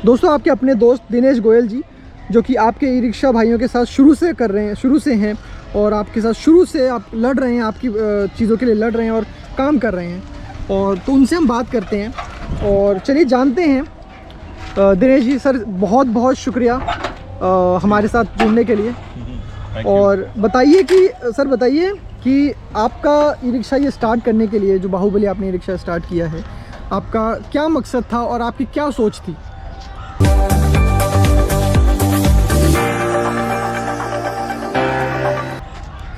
दोस्तों आपके अपने दोस्त दिनेश गोयल जी, जो कि आपके ई रिक्शा भाइयों के साथ शुरू से हैं और आपके साथ शुरू से आप लड़ रहे हैं, आपकी चीज़ों के लिए लड़ रहे हैं और काम कर रहे हैं। और तो उनसे हम बात करते हैं और चलिए जानते हैं। दिनेश जी सर, बहुत बहुत शुक्रिया हमारे साथ जुड़ने के लिए। और बताइए कि आपका ई रिक्शा ये स्टार्ट करने के लिए, जो बाहुबली आपने ई रिक्शा स्टार्ट किया है, आपका क्या मकसद था और आपकी क्या सोच थी?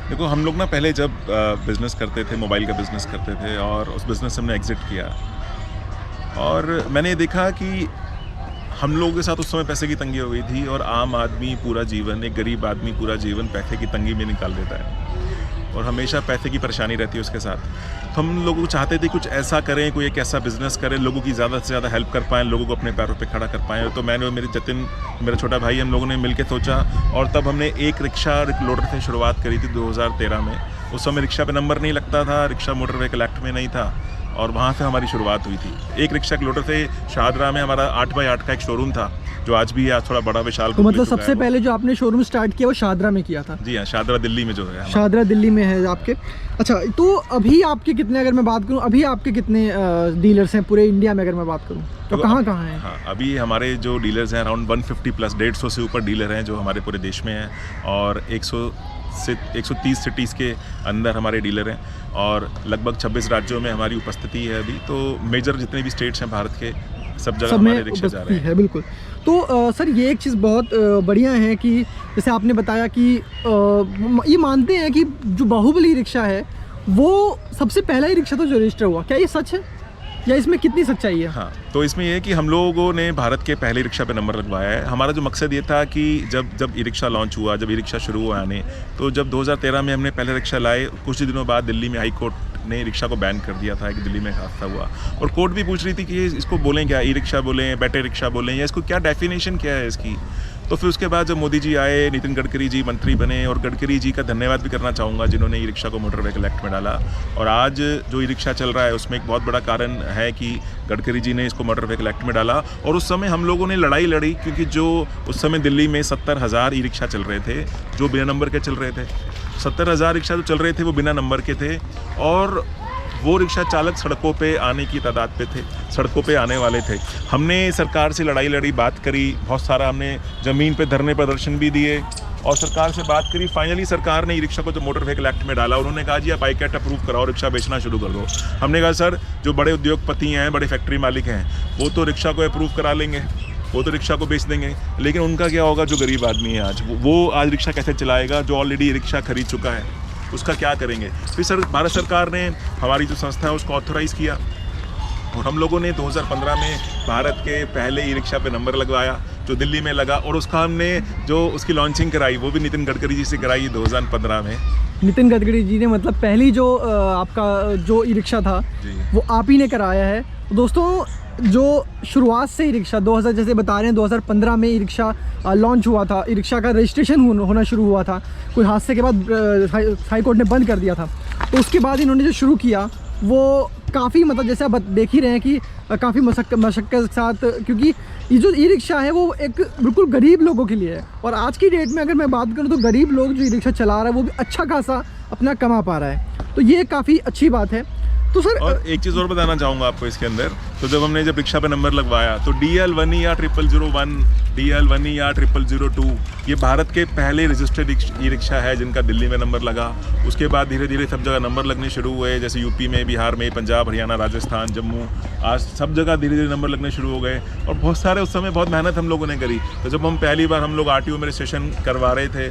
देखो, हम लोग ना पहले जब बिज़नेस करते थे, मोबाइल का बिज़नेस करते थे और उस बिज़नेस से हमने एग्ज़िट किया और मैंने देखा कि हम लोगों के साथ उस समय पैसे की तंगी हो गई थी और आम आदमी पूरा जीवन, एक गरीब आदमी पूरा जीवन पैसे की तंगी में निकाल देता है और हमेशा पैसे की परेशानी रहती है उसके साथ। तो हम लोग चाहते थे कुछ ऐसा करें, कोई एक ऐसा बिज़नेस करें, लोगों की ज़्यादा से ज़्यादा हेल्प कर पाएँ, लोगों को अपने पैरों पे खड़ा कर पाएँ। तो मैंने और मेरे जतिन, मेरा छोटा भाई, हम लोगों ने मिलकर सोचा और तब हमने एक रिक्शा लोडर से शुरुआत करी थी 2013 में। उस समय रिक्शा पे नंबर नहीं लगता था, रिक्शा मोटर व्हीकल एक्ट में नहीं था और वहाँ से हमारी शुरुआत हुई थी। एक रिक्शा लोडर से शाहदरा में हमारा 8x8 का एक शोरूम था, जो आज भी आज थोड़ा बड़ा विशाल। तो मतलब सबसे पहले जो आपने शोरूम स्टार्ट किया वो शाहदरा में किया था? जी हाँ, शाहदरा दिल्ली में जो है। शाहदरा दिल्ली में है आपके? अच्छा, तो अभी आपके कितने, अगर मैं बात करूं, अभी आपके कितने डीलर्स हैं पूरे इंडिया में? अगर मैं बात करूं तो कहाँ हैं? हाँ, अभी हमारे जो डीलर्स हैं अराउंड 150 प्लस, 150 से ऊपर डीलर हैं जो हमारे पूरे देश में हैं और 100 से 130 सिटीज़ के अंदर हमारे डीलर हैं और लगभग 26 राज्यों में हमारी उपस्थिति है अभी। तो मेजर जितने भी स्टेट्स हैं भारत के, सब जगह हमारे रिक्शा जा रहे हैं। बिल्कुल। तो सर, ये एक चीज़ बहुत बढ़िया है कि जैसे आपने बताया कि ये मानते हैं कि जो बाहुबली रिक्शा है वो सबसे पहला ही रिक्शा था जो रजिस्टर हुआ। क्या ये सच है या इसमें कितनी सच्चाई है? हाँ, तो इसमें ये है कि हम लोगों ने भारत के पहले रिक्शा पे नंबर लगवाया है। हमारा जो मकसद ये था कि जब ई रिक्शा लॉन्च हुआ, जब ई रिक्शा शुरू हुआ आने, तो जब 2013 में हमने पहले रिक्शा लाए, कुछ ही दिनों बाद दिल्ली में हाई कोर्ट ने रिक्शा को बैन कर दिया था कि दिल्ली में हादसा हुआ और कोर्ट भी पूछ रही थी कि इसको बोलें क्या, ई रिक्शा बोलें, बैटरी रिक्शा बोलें, या इसको क्या डेफिनेशन क्या है इसकी। तो फिर उसके बाद जब मोदी जी आए, नितिन गडकरी जी मंत्री बने और गडकरी जी का धन्यवाद भी करना चाहूँगा जिन्होंने ई रिक्शा को मोटर व्हीकल एक्ट में डाला। और आज जो ई रिक्शा चल रहा है उसमें एक बहुत बड़ा कारण है कि गडकरी जी ने इसको मोटर व्हीकल एक्ट में डाला। और उस समय हम लोगों ने लड़ाई लड़ी क्योंकि जो उस समय दिल्ली में 70,000 ई रिक्शा चल रहे थे जो बिना नंबर के चल रहे थे। 70,000 रिक्शा जो चल रहे थे वो बिना नंबर के थे और वो रिक्शा चालक सड़कों पे आने की तादाद पे थे, सड़कों पे आने वाले थे। हमने सरकार से लड़ाई लड़ी, बात करी, बहुत सारा हमने ज़मीन पे धरने प्रदर्शन भी दिए और सरकार से बात करी। फाइनली सरकार ने ई रिक्शा को जो मोटर व्हीकल एक्ट में डाला, उन्होंने कहा जी आप ICAT अप्रूव कराओ, रिक्शा बेचना शुरू कर दो। हमने कहा सर, जो बड़े उद्योगपति हैं, बड़े फैक्ट्री मालिक हैं, वो तो रिक्शा को अप्रूव करा लेंगे, वो तो रिक्शा को बेच देंगे, लेकिन उनका क्या होगा जो गरीब आदमी है आज, वो आज रिक्शा कैसे चलाएगा जो ऑलरेडी रिक्शा खरीद चुका है, उसका क्या करेंगे। फिर भारत सरकार ने हमारी जो संस्था है उसको ऑथोराइज़ किया और हम लोगों ने 2015 में भारत के पहले ई रिक्शा पे नंबर लगवाया जो दिल्ली में लगा और उसका हमने जो उसकी लॉन्चिंग कराई वो भी नितिन गडकरी जी से कराई 2015 में। नितिन गडकरी जी ने, मतलब पहली जो आपका जो ई रिक्शा था वो आप ही ने कराया है। दोस्तों, जो शुरुआत से ई रिक्शा 2000, जैसे बता रहे हैं 2015 में ई रिक्शा लॉन्च हुआ था, ई रिक्शा का रजिस्ट्रेशन होना शुरू हुआ था, कोई हादसे के बाद हाई कोर्ट ने बंद कर दिया था। तो उसके बाद इन्होंने जो शुरू किया वो काफ़ी, मतलब जैसे आप देख ही रहे हैं कि काफ़ी मशक्क़त के साथ, क्योंकि ये जो ई रिक्शा है वो एक बिल्कुल गरीब लोगों के लिए है और आज की डेट में अगर मैं बात करूँ तो गरीब लोग जो ई रिक्शा चला रहा है वो भी अच्छा खासा अपना कमा पा रहा है, तो ये काफ़ी अच्छी बात है। तो सर, और एक चीज़ और बताना चाहूँगा आपको इसके अंदर, तो जब हमने रिक्शा पे नंबर लगवाया तो DL1 या 0001, DL1 या 0002 ये भारत के पहले रजिस्टर्ड ई रिक्शा है जिनका दिल्ली में नंबर लगा। उसके बाद धीरे धीरे सब जगह नंबर लगने शुरू हुए, जैसे यूपी में, बिहार में, पंजाब, हरियाणा, राजस्थान, जम्मू, आज सब जगह धीरे धीरे नंबर लगने शुरू हो गए और बहुत सारे उस समय बहुत मेहनत हम लोगों ने करी। तो जब हम पहली बार हम लोग RTO में रजिस्ट्रेशन करवा रहे थे,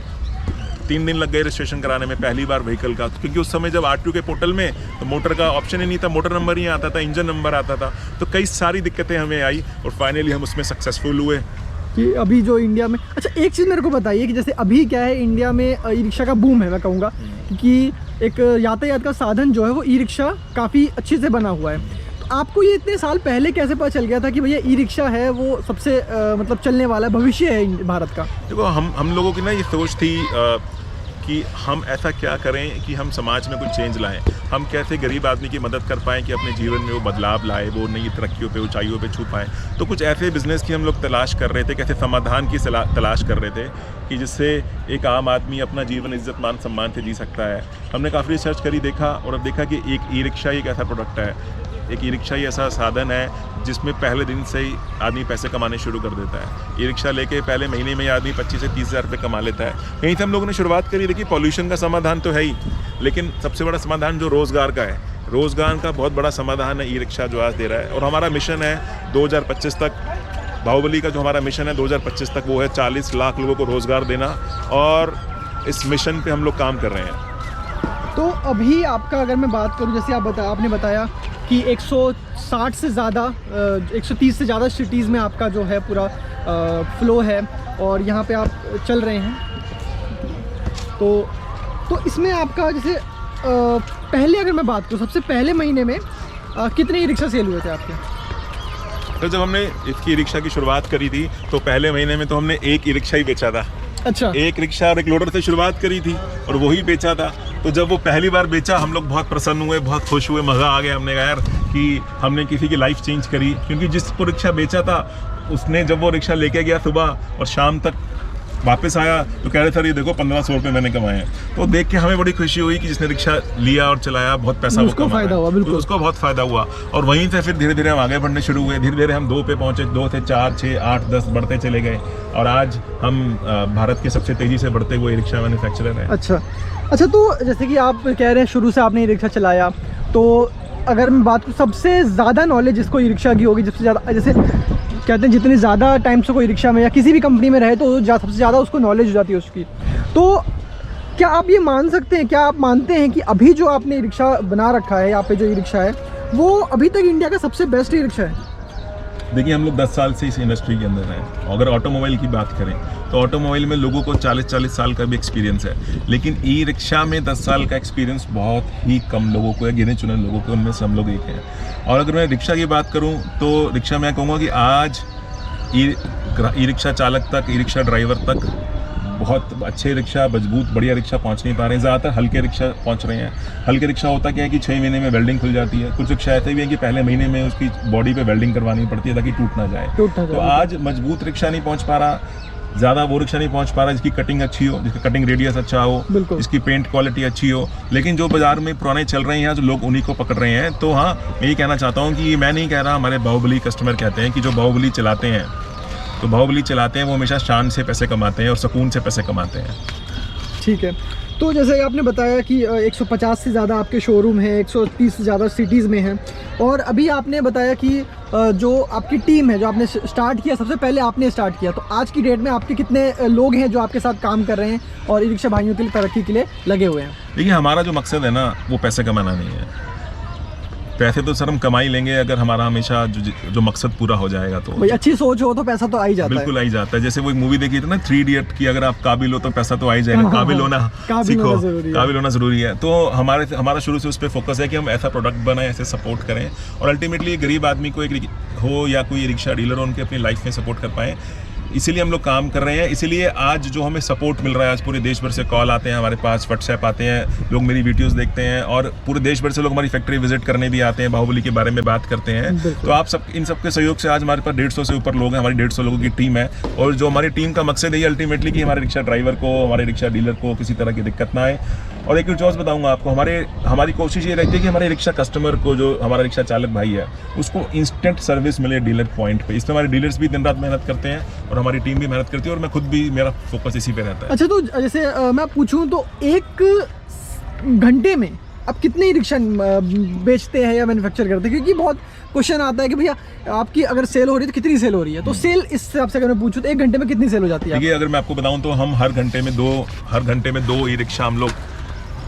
3 दिन लग गए रजिस्ट्रेशन कराने में पहली बार व्हीकल का, क्योंकि उस समय जब RTO के पोर्टल में तो मोटर का ऑप्शन ही नहीं था, मोटर नंबर ही आता था, इंजन नंबर आता था, तो कई सारी दिक्कतें हमें आई और फाइनली हम उसमें सक्सेसफुल हुए कि अभी जो इंडिया में। अच्छा, एक चीज़ मेरे को बताइए कि जैसे अभी क्या है, इंडिया में ई रिक्शा का बूम है, मैं कहूँगा कि एक यातायात का साधन जो है वो ई रिक्शा काफ़ी अच्छे से बना हुआ है। तो आपको ये इतने साल पहले कैसे पता चल गया था कि भैया ई रिक्शा है वो सबसे मतलब चलने वाला भविष्य है भारत का? देखो, हम लोगों की ना ये सोच थी कि हम ऐसा क्या करें कि हम समाज में कुछ चेंज लाएं, हम कैसे गरीब आदमी की मदद कर पाएँ कि अपने जीवन में वो बदलाव लाए, वो नई तरक्कियों पे ऊंचाइयों पे छू पाएँ। तो कुछ ऐसे बिज़नेस की हम लोग तलाश कर रहे थे, कैसे समाधान की तलाश कर रहे थे कि जिससे एक आम आदमी अपना जीवन इज्जतमान सम्मान से जी सकता है। हमने काफ़ी रिसर्च करी, देखा और अब देखा कि एक ई रिक्शा एक ऐसा प्रोडक्ट है, एक ई रिक्शा ही ऐसा साधन है जिसमें पहले दिन से ही आदमी पैसे कमाने शुरू कर देता है। ई रिक्शा लेके पहले महीने में ही आदमी 25 से 30 हज़ार रुपये कमा लेता है। यहीं से हम लोगों ने शुरुआत करी। देखिए, पॉल्यूशन का समाधान तो है ही, लेकिन सबसे बड़ा समाधान जो रोज़गार का है, रोज़गार का बहुत बड़ा समाधान है ई रिक्शा जो आज दे रहा है। और हमारा मिशन है 2025 तक, बाहुबली का जो हमारा मिशन है 2025 तक, वो है 40 लाख लोगों को रोज़गार देना, और इस मिशन पे हम लोग काम कर रहे हैं। तो अभी आपका अगर मैं बात करूं, जैसे आपने बताया कि 160 से ज़्यादा 130 से ज़्यादा सिटीज़ में आपका जो है पूरा फ्लो है और यहाँ पे आप चल रहे हैं। तो इसमें आपका जैसे पहले अगर मैं बात करूँ, सबसे पहले महीने में कितने ई रिक्शा सेल हुए थे आपके? तो जब हमने इसकी ई रिक्शा की शुरुआत करी थी तो पहले महीने में तो हमने एक ई रिक्शा ही बेचा था। अच्छा, एक रिक्शा और एक लोडर से शुरुआत करी थी और वही बेचा था। तो जब वो पहली बार बेचा, हम लोग बहुत प्रसन्न हुए, बहुत खुश हुए, मज़ा आ गया। हमने कहा यार कि हमने किसी की लाइफ चेंज करी, क्योंकि जिसको रिक्शा बेचा था उसने जब वो रिक्शा लेके गया सुबह और शाम तक वापस आया तो कह रहे सर ये देखो 1500 रुपये मैंने कमाए हैं। तो देख के हमें बड़ी खुशी हुई कि जिसने रिक्शा लिया और चलाया बहुत पैसा उसको फ़ायदा हुआ, बिल्कुल उसको बहुत फ़ायदा हुआ। और वहीं से फिर धीरे धीरे हम आगे बढ़ने शुरू हुए। धीरे धीरे हम 2 पे पहुँचे, 2 से 4, 6, 8, 10 बढ़ते चले गए और आज हम भारत के सबसे तेज़ी से बढ़ते हुए रिक्शा मैन्युफैक्चरर हैं। अच्छा, तो जैसे कि आप कह रहे हैं शुरू से आपने ई रिक्शा चलाया, तो अगर मैं बात करूँ सबसे ज़्यादा नॉलेज जिसको ई रिक्शा की होगी, सबसे ज़्यादा, जैसे कहते हैं जितनी ज़्यादा टाइम से कोई रिक्शा में या किसी भी कंपनी में रहे तो सबसे ज़्यादा उसको नॉलेज हो जाती है उसकी। तो क्या आप ये मान सकते हैं, क्या आप मानते हैं कि अभी जो आपने ई रिक्शा बना रखा है, यहाँ पे जो ई रिक्शा है, वो अभी तक इंडिया का सबसे बेस्ट ई रिक्शा है? देखिए, हम लोग 10 साल से इस इंडस्ट्री के अंदर हैं। अगर ऑटोमोबाइल की बात करें तो ऑटोमोबाइल में लोगों को 40-40 साल का भी एक्सपीरियंस है, लेकिन ई रिक्शा में 10 साल का एक्सपीरियंस बहुत ही कम लोगों को है, गिने चुने लोगों को, उनमें से हम लोग एक हैं। और अगर मैं रिक्शा की बात करूं तो रिक्शा मैं कहूँगा कि आज ई रिक्शा चालक तक, ई रिक्शा ड्राइवर तक बहुत अच्छे रिक्शा, मजबूत बढ़िया रिक्शा पहुंच नहीं पा रहे हैं। ज़्यादातर हल्के रिक्शा पहुंच रहे हैं। हल्के रिक्शा होता क्या है कि 6 महीने में वेल्डिंग खुल जाती है। कुछ रिक्शा ऐसे भी है कि पहले महीने में उसकी बॉडी पे वेल्डिंग करवानी पड़ती है ताकि टूट ना जाए। तो आज मजबूत रिक्शा नहीं पहुँच पा रहा, ज़्यादा वो रिक्शा नहीं पहुँच पा रहा जिसकी कटिंग अच्छी हो, जिसका कटिंग रेडियस अच्छा हो, जिसकी पेंट क्वालिटी अच्छी हो। लेकिन जो बाजार में पुराने चल रहे हैं, जो लोग उन्हीं को पकड़ रहे हैं। तो हाँ, मैं ये कहना चाहता हूँ कि मैं नहीं कह रहा, हमारे बाहुबली कस्टमर कहते हैं कि जो बाहुबली चलाते हैं, तो बाहुबली चलाते हैं वो हमेशा शान से पैसे कमाते हैं और सुकून से पैसे कमाते हैं। ठीक है, तो जैसे आपने बताया कि 150 से ज़्यादा आपके शोरूम हैं, 130 से ज़्यादा सिटीज़ में हैं, और अभी आपने बताया कि जो आपकी टीम है, जो आपने स्टार्ट किया, सबसे पहले आपने स्टार्ट किया, तो आज की डेट में आपके कितने लोग हैं जो आपके साथ काम कर रहे हैं और ई रिक्शा भाइयों के लिए तरक्की के लिए लगे हुए हैं? देखिए, हमारा जो मकसद है ना, वो पैसे कमाना नहीं है। पैसे तो सर हम कमा ही लेंगे अगर हमारा हमेशा जो मकसद पूरा हो जाएगा। तो भाई अच्छी सोच हो तो पैसा तो आ ही जाता है। बिल्कुल आ ही जाता है। जैसे वो एक मूवी देखी थी ना 3 इडियट की, अगर आप काबिल हो तो पैसा तो आ ही जाएगा। काबिल होना सीखो, काबिल होना ज़रूरी है। तो हमारा शुरू से उस पर फोकस है कि हम ऐसा प्रोडक्ट बनाएं, ऐसे सपोर्ट करें और अल्टीमेटली गरीब आदमी को एक हो या कोई रिक्शा डीलर हो, उनके अपनी लाइफ में सपोर्ट कर पाएँ। इसीलिए हम लोग काम कर रहे हैं। इसीलिए आज जो हमें सपोर्ट मिल रहा है, आज पूरे देश भर से कॉल आते हैं हमारे पास, व्हाट्सएप आते हैं, लोग मेरी वीडियोस देखते हैं और पूरे देश भर से लोग हमारी फैक्ट्री विजिट करने भी आते हैं, बाहुबली के बारे में बात करते हैं। तो आप सब, इन सब के सहयोग से आज हमारे पास 150 से ऊपर लोग हैं, हमारी 150 लोगों की टीम है। और जो हमारी टीम का मकसद है अल्टीमेटली कि हमारे रिक्शा ड्राइवर को, हमारे रिक्शा डीलर को किसी तरह की दिक्कत ना आए। और एक चीज़ बताऊंगा आपको, हमारी कोशिश ये रहती है कि हमारे रिक्शा कस्टमर को, जो हमारा रिक्शा चालक भाई है, उसको इंस्टेंट सर्विस मिले डीलर पॉइंट पे। इसमें हमारे डीलर्स भी दिन रात मेहनत करते हैं और हमारी टीम भी मेहनत करती है और मैं खुद भी, मेरा फोकस इसी पे रहता है। अच्छा, तो जैसे मैं पूछूं तो एक घंटे में आप कितने ही रिक्शा बेचते हैं या मैन्युफैक्चर करते हैं? क्योंकि बहुत क्वेश्चन आता है कि भैया आपकी अगर सेल हो रही है तो कितनी सेल हो रही है, तो सेल इस हिसाब से अगर मैं पूछूं तो एक घंटे में कितनी सेल हो जाती है? देखिए, अगर मैं आपको बताऊं तो हम हर घंटे में दो ई रिक्शा हम लोग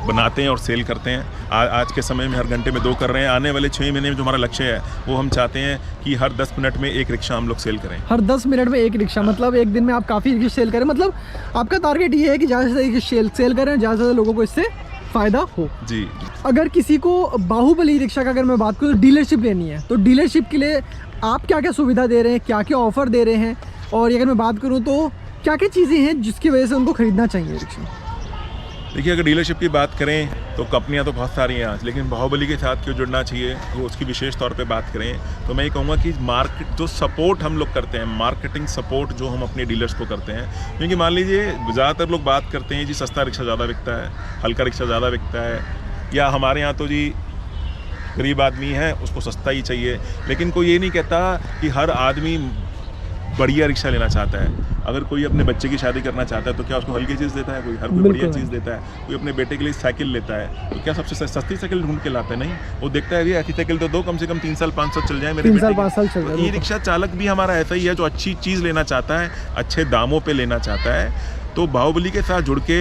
बनाते हैं और सेल करते हैं। आज के समय में हर घंटे में 2 कर रहे हैं। आने वाले 6 महीने में जो हमारा लक्ष्य है वो हम चाहते हैं कि हर 10 मिनट में 1 रिक्शा हम लोग सेल करें। हर 10 मिनट में 1 रिक्शा, मतलब एक दिन में आप काफ़ी रिक्शा सेल करें। मतलब आपका टारगेट ये है कि ज़्यादा से ज़्यादा सेल करें, ज़्यादा से ज़्यादा लोगों को इससे फ़ायदा हो। जी। अगर किसी को बाहुबली रिक्शा का अगर मैं बात करूँ, डीलरशिप लेनी है, तो डीलरशिप के लिए आप क्या क्या सुविधा दे रहे हैं, क्या क्या ऑफ़र दे रहे हैं, और अगर मैं बात करूँ तो क्या क्या चीज़ें हैं जिसकी वजह से उनको ख़रीदना चाहिए रिक्शा? देखिए, अगर डीलरशिप की बात करें तो कंपनियां तो बहुत सारी हैं आज, लेकिन बाहुबली के साथ क्यों जुड़ना चाहिए, वो उसकी विशेष तौर पे बात करें तो मैं ये कहूँगा कि मार्केट जो सपोर्ट हम लोग करते हैं, मार्केटिंग सपोर्ट जो हम अपने डीलर्स को करते हैं, क्योंकि मान लीजिए ज़्यादातर लोग बात करते हैं जी सस्ता रिक्शा ज़्यादा बिकता है, हल्का रिक्शा ज़्यादा बिकता है, या हमारे यहाँ तो जी गरीब आदमी है उसको सस्ता ही चाहिए। लेकिन कोई ये नहीं कहता कि हर आदमी बढ़िया रिक्शा लेना चाहता है। अगर कोई अपने बच्चे की शादी करना चाहता है तो क्या उसको हल्की चीज़ देता है, कोई हर कोई बढ़िया चीज़ देता है। कोई अपने बेटे के लिए साइकिल लेता है तो क्या सबसे सस्ती साइकिल ढूंढ के लाता है? नहीं, वो देखता है ऐसी साइकिल तो दो, कम से कम 3 साल 5 साल चल जाए मेरे 3 साल 5 साल चल जाए। ई रिक्शा चालक भी हमारा ऐसा ही है जो अच्छी चीज़ लेना चाहता है, अच्छे दामों पर लेना चाहता है। तो बाहुबली के साथ जुड़ के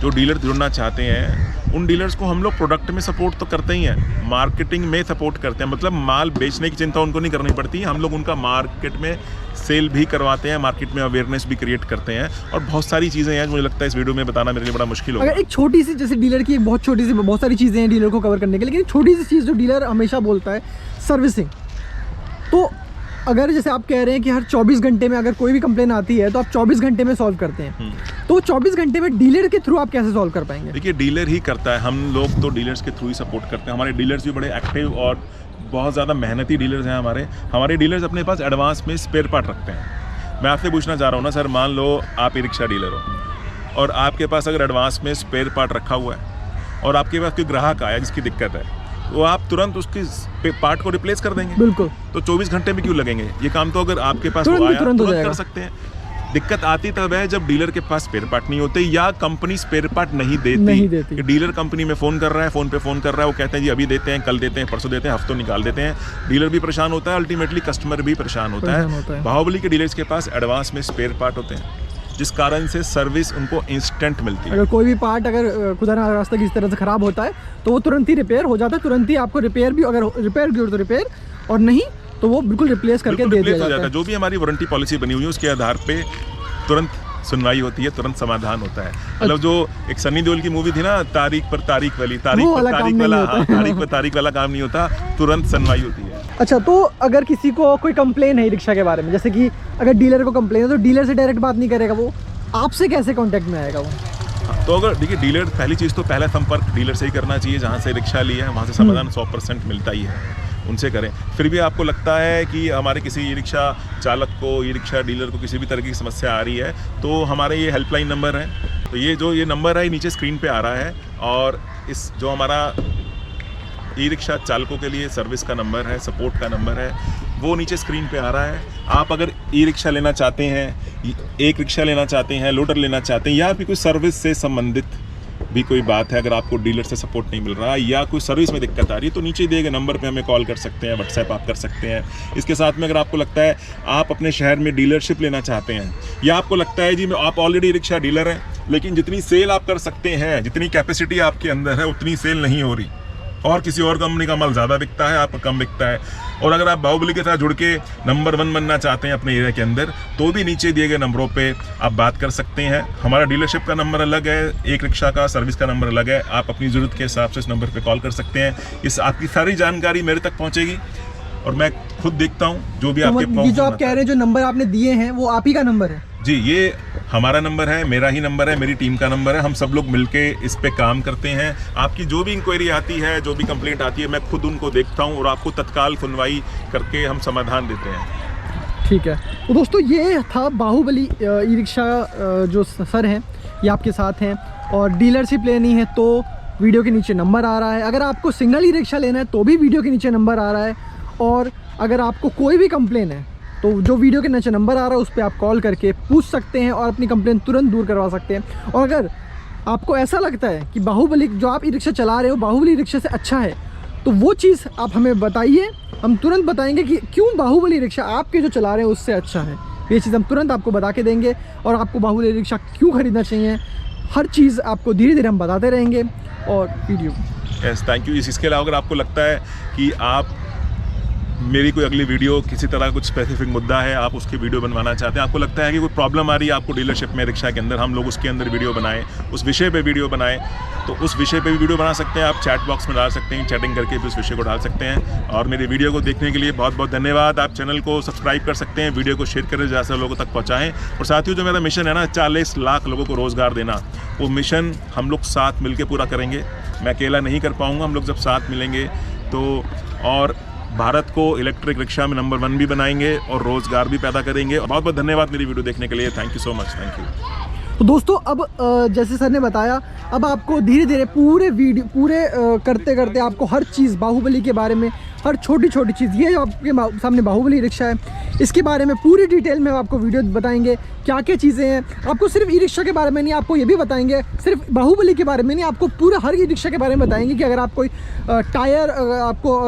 जो डीलर जुड़ना चाहते हैं उन डीलर्स को हम लोग प्रोडक्ट में सपोर्ट तो करते ही हैं, मार्केटिंग में सपोर्ट करते हैं। मतलब माल बेचने की चिंता उनको नहीं करनी पड़ती, हम लोग उनका मार्केट में सेल भी करवाते हैं, मार्केट में अवेयरनेस भी क्रिएट करते हैं, और बहुत सारी चीज़ें हैं मुझे लगता है इस वीडियो में बताना मेरे लिए बड़ा मुश्किल होगा। अगर एक छोटी सी, जैसे डीलर की बहुत छोटी सी, बहुत सारी चीज़ें हैं डीलर को कवर करने के, लेकिन छोटी सी चीज़ जो डीलर हमेशा बोलता है, सर्विसिंग। तो अगर जैसे आप कह रहे हैं कि हर 24 घंटे में अगर कोई भी कंप्लेन आती है तो आप 24 घंटे में सॉल्व करते हैं, तो 24 घंटे में डीलर के थ्रू आप कैसे सॉल्व कर पाएंगे? देखिए, डीलर ही करता है, हम लोग तो डीलर्स के थ्रू ही सपोर्ट करते हैं। हमारे डीलर्स भी बड़े एक्टिव और बहुत ज़्यादा मेहनती डीलर्स हैं। हमारे डीलर्स अपने पास एडवांस में स्पेयर पार्ट रखते हैं। मैं आपसे पूछना चाह रहा हूँ ना सर, मान लो आप ई रिक्शा डीलर हो और आपके पास अगर एडवांस में स्पेयर पार्ट रखा हुआ है और आपके पास कोई ग्राहक आया जिसकी दिक्कत है, तो आप तुरंत उसकी पार्ट को रिप्लेस कर देंगे। बिल्कुल। तो 24 घंटे में क्यों लगेंगे? ये काम तो अगर आपके पास तुरंत तुरंत हो कर सकते हैं। दिक्कत आती तब है जब डीलर के पास स्पेयर पार्ट नहीं होते या कंपनी स्पेयर पार्ट नहीं देती। कि डीलर कंपनी में फ़ोन कर रहा है, फ़ोन पे फ़ोन कर रहा है, वो कहते हैं जी अभी देते हैं, कल देते हैं, परसों देते हैं, हफ्तों निकाल देते हैं। डीलर भी परेशान होता है, अल्टीमेटली कस्टमर भी परेशान होता है। बाहुबली के डीलर्स के पास एडवांस में स्पेयर पार्ट होते हैं, जिस कारण से सर्विस उनको इंस्टेंट मिलती है। अगर कोई भी पार्ट अगर खुदा ना रास्ता किसी तरह से ख़राब होता है तो वो तुरंत ही रिपेयर हो जाता है, तुरंत ही आपको रिपेयर भी, अगर रिपेयर की हो तो रिपेयर, और नहीं तो वो बिल्कुल रिप्लेस करके दे दिया जाता है। जो भी हमारी वारंटी पॉलिसी बनी हुई है उसके आधार पे तुरंत सुनवाई होती है, तुरंत समाधान होता है। मतलब जो एक सनी देओल की मूवी थी ना, तारीख पर तारीख वाली, तारीख पर तारीख वाला काम नहीं होता, तुरंत सुनवाई होती है। अच्छा, तो अगर किसी को कोई कंप्लेन है रिक्शा के बारे में, जैसे कि अगर डीलर को कंप्लेन है तो डीलर से डायरेक्ट बात नहीं करेगा, वो आपसे कैसे कांटेक्ट में आएगा वो? तो अगर देखिए, डीलर पहली चीज़ तो पहला संपर्क डीलर से ही करना चाहिए, जहाँ से रिक्शा लिया है वहाँ से समाधान 100% मिलता ही है, उनसे करें। फिर भी आपको लगता है कि हमारे किसी ई रिक्शा चालक को, ई रिक्शा डीलर को किसी भी तरह की समस्या आ रही है, तो हमारे ये हेल्पलाइन नंबर है। तो ये नंबर है, नीचे स्क्रीन पे आ रहा है, और इस जो हमारा ई रिक्शा चालकों के लिए सर्विस का नंबर है, सपोर्ट का नंबर है, वो नीचे स्क्रीन पे आ रहा है। आप अगर ई रिक्शा लेना चाहते हैं, एक रिक्शा लेना चाहते हैं, लोडर लेना चाहते हैं, या फिर कोई सर्विस से संबंधित भी कोई बात है, अगर आपको डीलर से सपोर्ट नहीं मिल रहा है या कोई सर्विस में दिक्कत आ रही है, तो नीचे दिए गए नंबर पे हमें कॉल कर सकते हैं, व्हाट्सएप आप कर सकते हैं। इसके साथ में अगर आपको लगता है आप अपने शहर में डीलरशिप लेना चाहते हैं, या आपको लगता है जी आप ऑलरेडी रिक्शा डीलर हैं लेकिन जितनी सेल आप कर सकते हैं, जितनी कैपेसिटी आपके अंदर है उतनी सेल नहीं हो रही, और किसी और कंपनी का माल ज़्यादा बिकता है, आपका कम बिकता है, और अगर आप बाहुबली के साथ जुड़ के नंबर 1 बनना चाहते हैं अपने एरिया के अंदर, तो भी नीचे दिए गए नंबरों पे आप बात कर सकते हैं। हमारा डीलरशिप का नंबर अलग है, एक रिक्शा का सर्विस का नंबर अलग है। आप अपनी ज़रूरत के हिसाब से इस नंबर पे कॉल कर सकते हैं। इस आपकी सारी जानकारी मेरे तक पहुँचेगी और मैं खुद देखता हूँ जो भी आपके ये जो आप कह रहे हैं, जो नंबर आपने दिए हैं वो आप ही का नंबर है? जी, ये हमारा नंबर है, मेरा ही नंबर है, मेरी टीम का नंबर है। हम सब लोग मिलके इस पे काम करते हैं। आपकी जो भी इंक्वायरी आती है, जो भी कंप्लेंट आती है, मैं खुद उनको देखता हूँ और आपको तत्काल सुनवाई करके हम समाधान देते हैं। ठीक है, तो दोस्तों ये था बाहुबली ई रिक्शा जो सर हैं, ये आपके साथ हैं, और डीलरशिप लेनी है तो वीडियो के नीचे नंबर आ रहा है। अगर आपको सिग्नल ई रिक्शा लेना है तो भी वीडियो के नीचे नंबर आ रहा है, और अगर आपको कोई भी कंप्लेन है तो जो वीडियो के नीचे नंबर आ रहा है उस पर आप कॉल करके पूछ सकते हैं और अपनी कंप्लेन तुरंत दूर करवा सकते हैं। और अगर आपको ऐसा लगता है कि बाहुबली जो आप ई रिक्शा चला रहे हो बाहुबली रिक्शा से अच्छा है, तो वो चीज़ आप हमें बताइए, हम तुरंत बताएंगे कि क्यों बाहुबली रिक्शा आपके जो चला रहे हैं उससे अच्छा है। ये चीज़ हम तुरंत आपको बता के देंगे, और आपको बाहुबली रिक्शा क्यों ख़रीदना चाहिए, हर चीज़ आपको धीरे धीरे हम बताते रहेंगे। और वीडियो यस, थैंक यू। इसके अलावा अगर आपको लगता है कि आप मेरी कोई अगली वीडियो किसी तरह कुछ स्पेसिफिक मुद्दा है, आप उसकी वीडियो बनवाना चाहते हैं, आपको लगता है कि कोई प्रॉब्लम आ रही है आपको डीलरशिप में रिक्शा के अंदर, हम लोग उसके अंदर वीडियो बनाएं, उस विषय पे वीडियो बनाएं, तो उस विषय पे भी वीडियो बना सकते हैं। आप चैट बॉक्स में डाल सकते हैं, चैटिंग करके भी उस विषय को डाल सकते हैं। और मेरी वीडियो को देखने के लिए बहुत बहुत धन्यवाद। आप चैनल को सब्सक्राइब कर सकते हैं, वीडियो को शेयर करें, ज़्यादा लोगों तक पहुँचाएँ। और साथियों, जो मेरा मिशन है ना 40 लाख लोगों को रोज़गार देना, वो मिशन हम लोग साथ मिल के पूरा करेंगे। मैं अकेला नहीं कर पाऊँगा, हम लोग जब साथ मिलेंगे तो और भारत को इलेक्ट्रिक रिक्शा में नंबर 1 भी बनाएंगे और रोज़गार भी पैदा करेंगे। बहुत बहुत धन्यवाद मेरी वीडियो देखने के लिए। Thank you so much. Thank you. तो दोस्तों, अब जैसे सर ने बताया, अब आपको धीरे धीरे पूरे करते करते आपको हर चीज़ बाहुबली के बारे में, हर छोटी छोटी चीज़, ये जो आपके सामने बाहुबली रिक्शा है, इसके बारे में पूरी डिटेल में आपको वीडियो बताएंगे क्या क्या चीज़ें हैं। आपको सिर्फ ई रिक्शा के बारे में नहीं, आपको ये भी बताएंगे, सिर्फ बाहुबली के बारे में नहीं, आपको पूरा हर ई रिक्शा के बारे में बताएंगे कि अगर आप कोई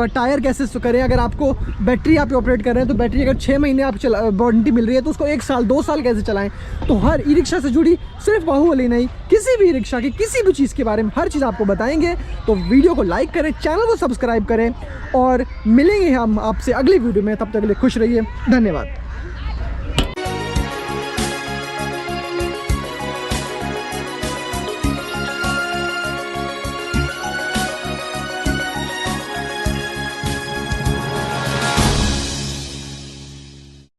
टायर कैसे करें, अगर आपको बैटरी आप ऑपरेट कर रहे हैं तो बैटरी अगर 6 महीने आप वारंटी मिल रही है तो उसको 1 साल 2 साल कैसे चलाएं। तो हर ई रिक्शा से जुड़ी, सिर्फ बाहुबली नहीं, किसी भी रिक्शा की किसी भी चीज़ के बारे में हर चीज़ आपको बताएंगे। तो वीडियो को लाइक करें, चैनल को सब्सक्राइब करें और मिलेंगे हम आपसे अगली वीडियो में। तब तक के लिए खुश रहिए। धन्यवाद।